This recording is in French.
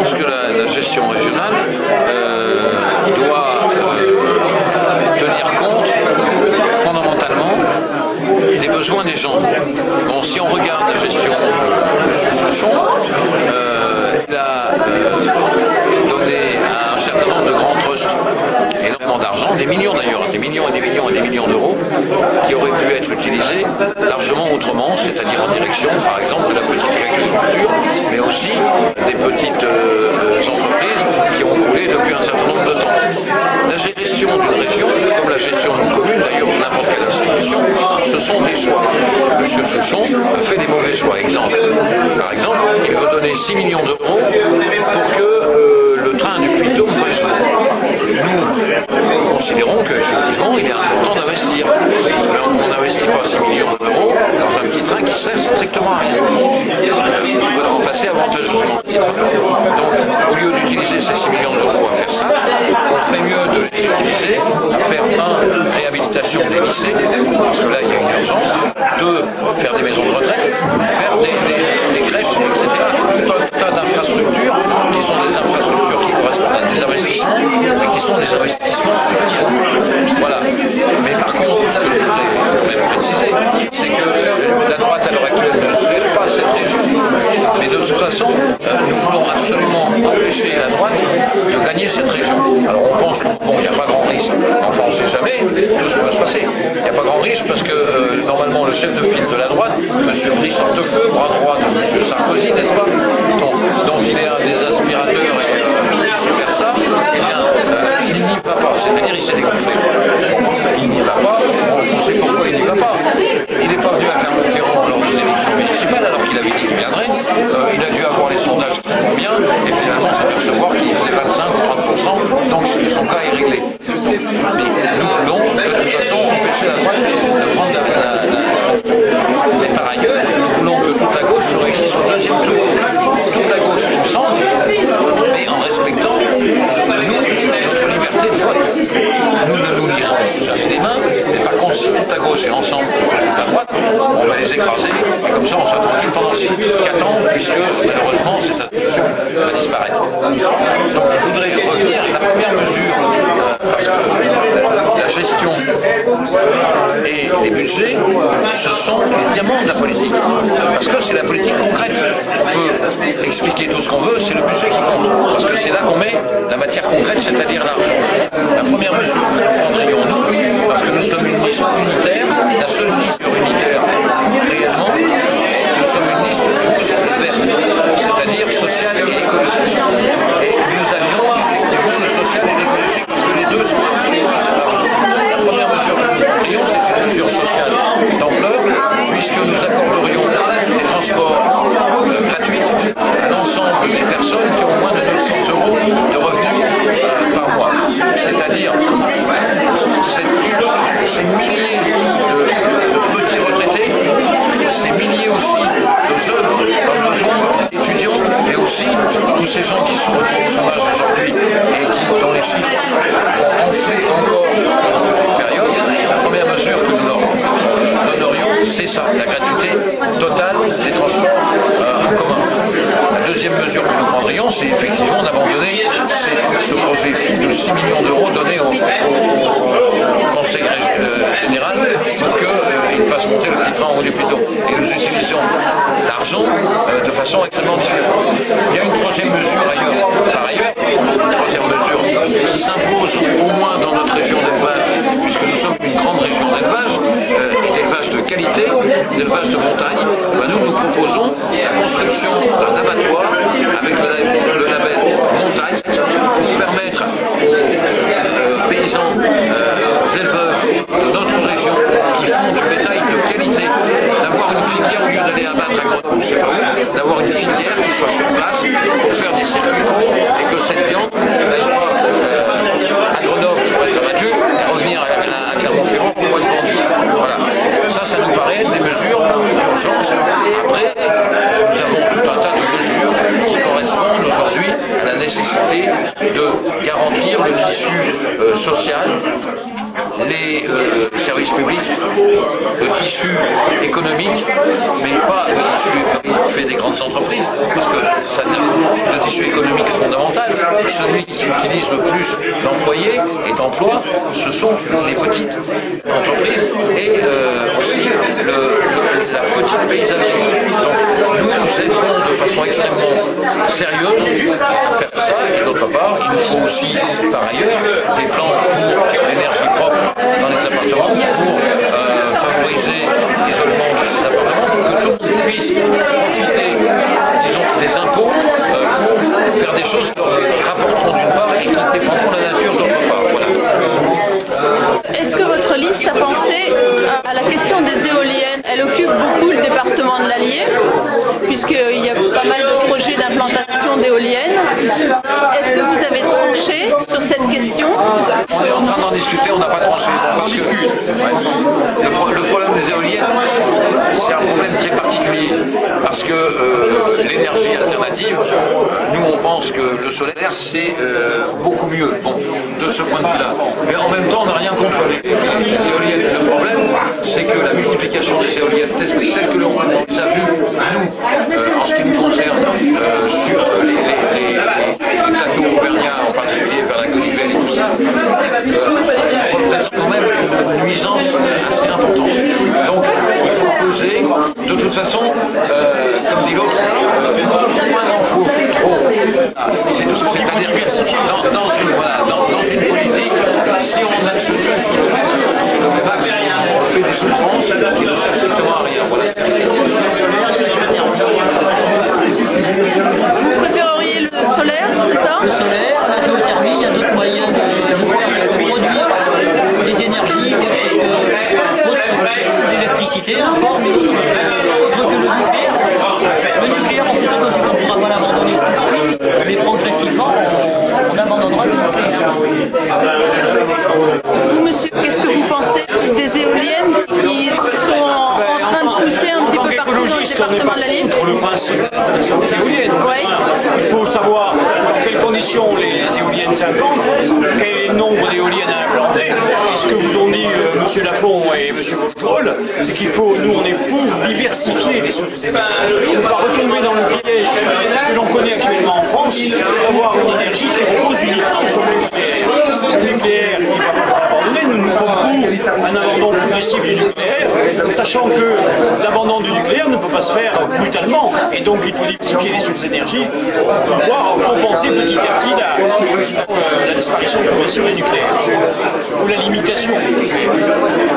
pense que la gestion régionale doit tenir compte fondamentalement des besoins des gens. Bon, si on regarde la gestion de Souchon, il a donné à un certain nombre de grands trusts énormément d'argent, des millions d'ailleurs, des millions et des millions et des millions d'euros, qui auraient pu être utilisés largement autrement, c'est-à-dire en direction, par exemple, de la petite agriculture, mais aussi des petites entreprises qui ont coulé depuis un certain nombre de temps. La gestion d'une région, comme la gestion d'une commune, d'ailleurs, ou n'importe quelle institution, ce sont des choix. Monsieur Souchon a fait des mauvais choix. Par exemple, il veut donner 6 millions d'euros pour que le train du Puy-de-Dôme voit le jour. Nous considérons qu'effectivement, il est important d'investir. Mais on n'investit pas 6 millions d'euros dans un petit train qui sert strictement à rien. Il faudra remplacer avantageusement ce petit train. Donc, au lieu d'utiliser ces 6 millions d'euros à faire ça, on ferait mieux de les utiliser à faire réhabilitation des lycées, parce que là il y a une urgence, faire des maisons de retraite, faire des crèches, etc. Tout un tas d'infrastructures qui sont des infrastructures qui correspondent à des investissements, mais qui sont des investissements structurels. Voilà. Mais par contre, ce que je voudrais quand même préciser, c'est que la droite à l'heure actuelle ne gère pas cette région. Mais de toute façon, nous voulons absolument empêcher la droite de gagner cette région. Alors on pense qu'il n'y a pas grand risque. Enfin, on ne sait jamais, tout ce peut se passer. Il n'y a pas grand risque parce que normalement le chef de file de la droite, M. Brice Hortefeux, bras droit de M. Sarkozy, n'est-ce pas, dont il est un des aspirateurs et vice-versa, eh bien, il n'y va pas. C'est-à-dire il s'est dégonflé. Il n'y va pas. On sait pourquoi il n'y va pas. Il n'est pas venu à Clermont-Ferrand lors des élections municipales alors qu'il avait dit qu'il viendrait. Il a dû avoir les sondages qui vont bien et finalement s'apercevoir qu'il faisait 25 ou 30%, donc son cas est réglé. Mais nous voulons de toute façon empêcher la droite de prendre Mais par ailleurs, nous voulons que toute la gauche se réunisse au deuxième tour. Toute la gauche, il me semble, mais en respectant, nous, notre liberté de vote. Nous ne nous lierons jamais les mains, mais par contre, si toute la gauche est ensemble contre toute la droite, on va les écraser, et comme ça on sera tranquille pendant 4 ans, puisque malheureusement cette institution va disparaître. Donc je voudrais revenir à la première mesure, parce que la gestion et les budgets, ce sont les diamants de la politique. Parce que c'est la politique concrète. On peut expliquer tout ce qu'on veut, c'est le budget qui compte. Parce que c'est là qu'on met la matière concrète, c'est-à-dire l'argent. La première mesure que nous prendrions, nous, parce que nous sommes une liste unitaire, la seule liste unitaire réellement, nous sommes une liste rouge et verte, c'est-à-dire sociale et écologique. Et nous allions effectivement le social et l'écologique, parce que les deux sont absolument inséparables. La première mesure que nous prendrions, c'est une mesure sociale d'ampleur, puisque nous accorderions les transports gratuits à l'ensemble des personnes qui ont moins de 900 euros de revenus par mois. C'est-à-dire ces milliers de petits retraités, ces milliers aussi de jeunes dans besoin, étudiants, mais aussi tous ces gens qui sont au chômage aujourd'hui et dont les chiffres ont enflé encore pendant toute une période. La première mesure que nous leur donnerions, c'est ça, la gratuité totale des transports en commun. La deuxième mesure que nous prendrions, c'est effectivement d'abandonner ce projet fou de 6 millions d'euros donné au Conseil général pour qu'il fasse monter le petit train en haut du Puy-de-Dôme. Et nous utilisons l'argent de façon extrêmement différente. Il y a une troisième mesure par ailleurs, une troisième mesure qui s'impose au moins dans notre région d'élevage, puisque nous sommes une grande région d'élevage, et d'élevage de qualité, d'élevage de montagne. Nous proposons la construction d'un abattoir avec le label montagne pour permettre aux paysans, aux éleveurs de notre région qui font du bétail de qualité d'avoir une filière au lieu d'aller abattre à Grenoble, je sais pas où, d'avoir une filière qui soit sur place pour faire des circuits courts et que cette viande n'aille pas à Grenoble pour être abattue et revenir à Clermont-Ferrand pour être vendue. Voilà. Ça nous paraît des mesures d'urgence. Après, nous avons tout un tas de le tissu économique, mais pas le tissu fait des grandes entreprises, parce que le tissu économique fondamental, celui qui utilise le plus d'employés et d'emplois, ce sont les petites entreprises et aussi la petite paysannerie. Donc nous aiderons de façon extrêmement sérieuse à faire ça, et d'autre part, il nous faut aussi, par ailleurs, des plans pour l'énergie propre dans les appartements, pour favoriser l'isolement de ces appartements, pour que tout le monde puisse profiter, disons, des impôts pour faire des choses qui leur rapporteront d'une part et qui défendront la nature d'autre part. Voilà. Est-ce que votre liste a pensé à la question des éoliennes? Elle occupe beaucoup le département de l'Allier, puisqu'il y a pas mal de projets d'implantation d'éoliennes. Est-ce que vous avez tranché sur cette question? On est en train d'en discuter, on n'a pas tranché. Parce que, le problème des éoliennes, c'est un problème très particulier. Parce que l'énergie alternative, nous on pense que le solaire c'est beaucoup mieux, bon, de ce point de vue-là. Mais en même temps, on n'a rien contre les éoliennes. Le problème, c'est que la multiplication des éoliennes, telles que l'on les a vues, nous, en ce qui nous concerne, sur les plateaux auvergnats, en particulier vers la Godivelle et tout ça, représente quand même une nuisance assez importante. Donc, il faut peser. De toute façon, comme dit l'autre, moins il en faut trop. C'est-à-dire que dans une politique, si on se tue sur le même axe, on fait des souffrances qui ne servent strictement à rien. Voilà. Vous préféreriez le solaire, c'est ça? Le solaire, la géothermie, il y a d'autres moyens de produire des énergies, l'électricité, encore, mais autre que le nucléaire. Le nucléaire, on sait très bien qu'on ne pourra pas l'abandonner tout de suite, mais progressivement, on abandonnera le nucléaire. Vous, monsieur, qu'est-ce que vous pensez des éoliennes qui sont en train de pousser un petit peu partout dans le département de l'Allier? Pour le principe de l'installation des éoliennes. Oui. Il faut savoir dans quelles conditions les éoliennes s'implantent, quel est le nombre d'éoliennes à implanter. Et ce que vous ont dit M. Lafont et M. Bourgeois, c'est qu'il faut, nous on est pour diversifier les sources d'énergie. On ne va pas retomber dans le piège que l'on connaît actuellement en France, d'avoir une énergie qui repose uniquement sur le nucléaire. Le nucléaire, il va falloir abandonner. Nous nous sommes pour un abandon progressif du nucléaire, sachant que l'abandon du nucléaire ne peut pas se faire brutalement. Et donc il faut diversifier les sources d'énergie pour pouvoir compenser petit à petit la disparition progressive du nucléaire, ou la limitation du nucléaire.